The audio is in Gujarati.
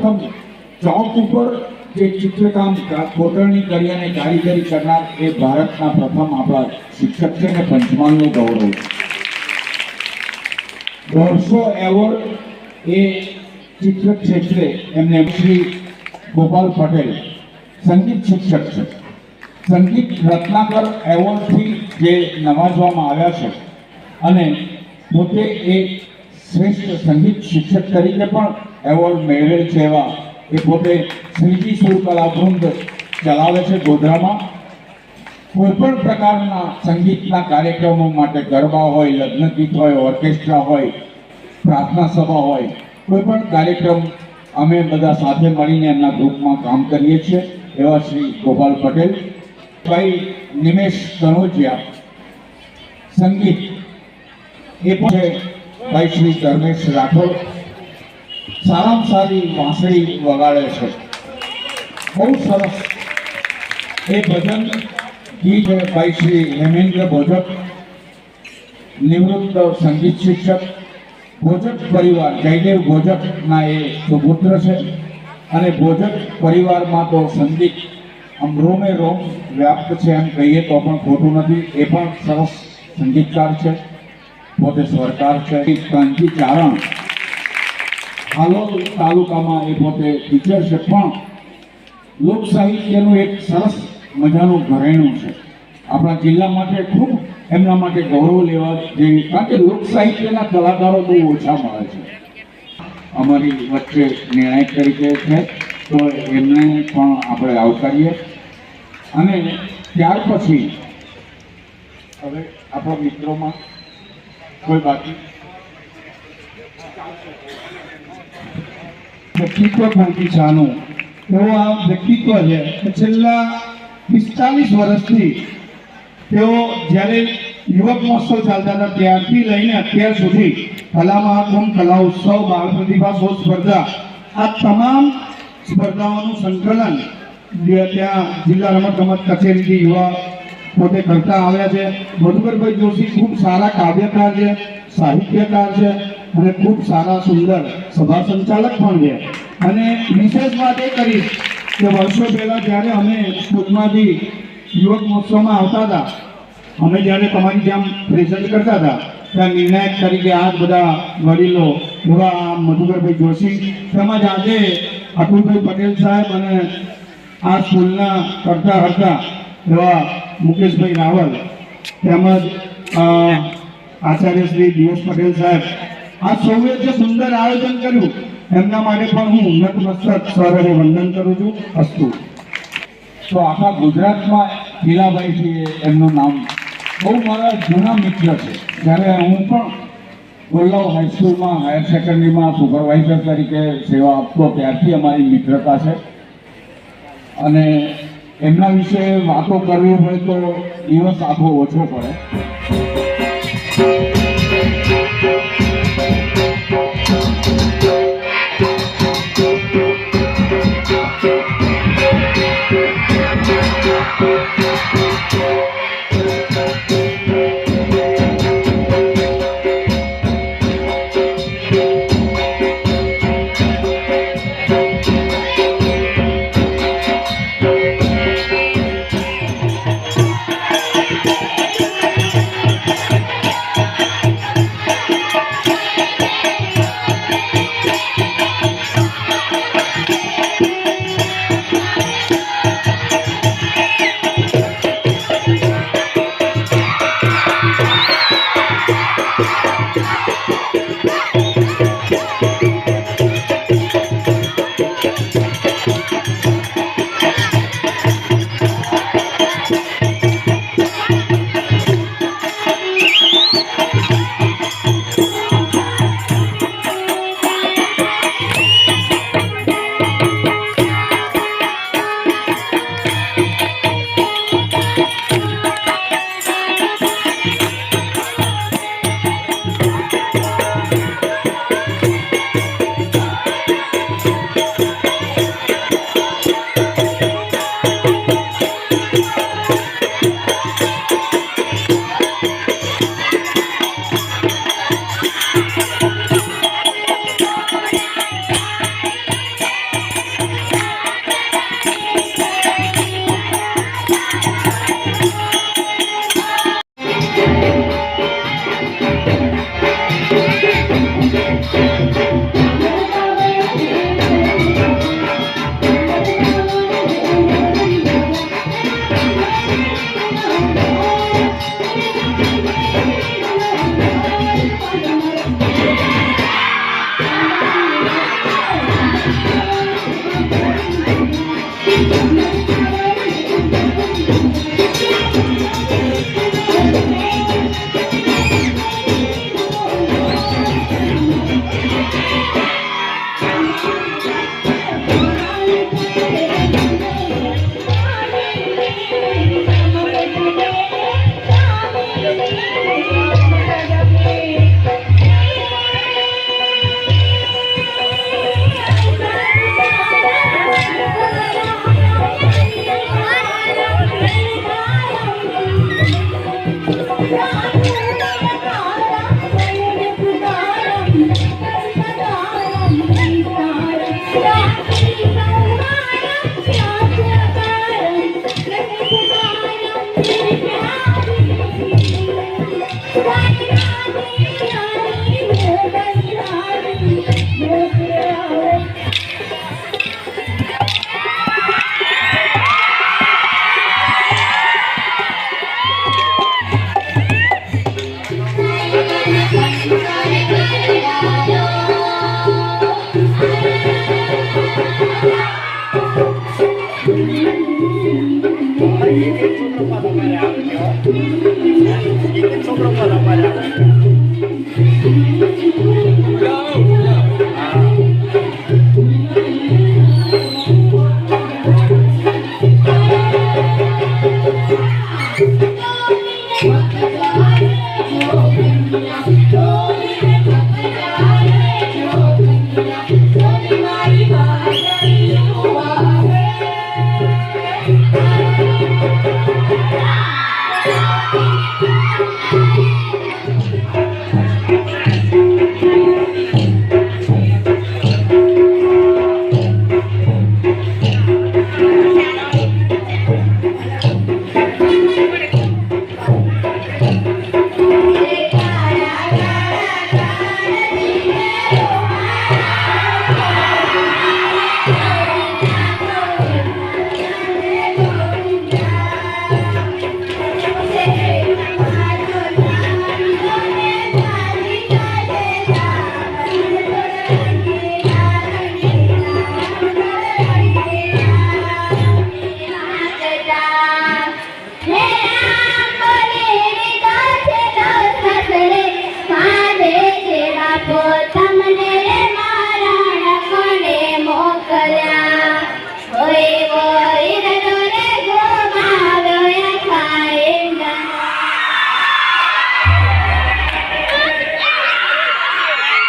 પ્રથમ ચોક ઉપર જે ચિત્રકામ કોતરણી કરી અને કારીગરી કરનાર એ ભારતના પ્રથમ આપણા શિક્ષક છે ને પંચમહાલનું ગૌરવ છે। 150 એવોર્ડ એ ચિત્ર ક્ષેત્રે એમને શ્રી ગોપાલ પટેલ સંગીત શિક્ષક છે, સંગીત રત્નાકર એવોર્ડથી જે નવાજવામાં આવ્યા છે અને પોતે એક શ્રેષ્ઠ સંગીત શિક્ષક તરીકે પણ એવોર્ડ મેળવેલ છે એવા એ પોતે શ્રીજી સુર કલાવૃંદ ચલાવે છે ગોધરામાં। કોઈ પણ પ્રકારના સંગીતના કાર્યક્રમો માટે ગરબા હોય, લગ્ન ગીત હોય, ઓર્કેસ્ટ્રા હોય, પ્રાર્થના સભા હોય, કોઈ પણ કાર્યક્રમ અમે બધા સાથે મળીને એમના ગ્રુપમાં કામ કરીએ છીએ એવા શ્રી ગોપાલ પટેલ। ભાઈ નિમેશ કનોજિયા સંગીત એ પણ છે, ભાઈ શ્રી ધર્મેશ રાઠોડ સારામાં સારી વાંસળી વગાડે છે, બહુ સરસ એ ભજન ગીત છે। ભાઈ શ્રી હેમેન્દ્ર ભોજક નિવૃત્ત સંગીત શિક્ષક, ભોજક પરિવાર જયદેવ ભોજકના એ સુપુત્ર છે અને ભોજક પરિવારમાં તો સંગીત આમ રોમે રોમ વ્યાપ્ત છે એમ કહીએ તો પણ ખોટું નથી। એ પણ સરસ સંગીતકાર છે, પોતે સ્વરકાર છે। કાંજી ચારણ હાલોલ તાલુકામાં એ પોતે ટીચર છે, પણ લોક સાહિત્યનું એક સરસ મજાનું ઘરેણું છે। આપણા જિલ્લા માટે ખૂબ એમના માટે ગૌરવ લેવા જેવી, કારણ કે લોક સાહિત્યના કલાકારો બહુ ઓછા મળે છે। અમારી વચ્ચે નિર્ણાયક તરીકે છે તો એમને પણ આપણે આવકારીએ। અને ત્યાર પછી હવે આપણા મિત્રોમાં કોઈ બાકી વ્યક્તિત્વ ખાનકીશાનું એવો આ વ્યક્તિત્વ છે કે છેલ્લા 45 વર્ષથી તેઓ જ્યારે યુવક મહોત્સવ ચાલતા હતા ત્યારથી લઈને અત્યાર સુધી કલા મહાકુંભ, કલા ઉત્સવ, બાળ પ્રતિભા શોધ સ્પર્ધા, આ તમામ સ્પર્ધાઓનું સંકલન ત્યાં જિલ્લા રમતગમત કચેરીથી યુવા પોતે કરતા આવ્યા છે। મધુકરભાઈ જોશી ખૂબ સારા કાવ્યકાર છે, સાહિત્યકાર છે અને ખૂબ સારા સુંદર સભા સંચાલક પણ છે। અને વિશેષ વાત એ કરીશ કે વર્ષો પહેલાં જ્યારે અમે સ્કૂલમાંથી યુવક મહોત્સવમાં આવતા હતા, અમે જ્યારે તમારી જેમ પ્રેઝન્ટ કરતા હતા ત્યાં નિર્ણાયક તરીકે આ જ બધા વડીલો એવા મધુકરભાઈ જોશી તેમજ આજે અતુલભાઈ પટેલ સાહેબ અને આ સ્કૂલના કરતા હતા એવા મુકેશભાઈ રાવલ તેમજ આચાર્ય શ્રી દિવેશ પટેલ સાહેબ, આ સૌએ જે સુંદર આયોજન કર્યું એમના માટે પણ હું નતમસ્તક સહૃદય વંદન કરું છું। અસ્તુ। તો આખા ગુજરાતમાં હીલાભાઈ છે એમનું નામ બહુ મારા જૂના મિત્ર છે। જ્યારે હું પણ ગોલ્લાવ હાઈસ્કૂલમાં હાયર સેકન્ડરીમાં સુપરવાઇઝર તરીકે સેવા આપતો ત્યારથી અમારી મિત્રતા છે અને એમના વિશે વાતો કરવી હોય તો દિવસ આખો ઓછો પડે।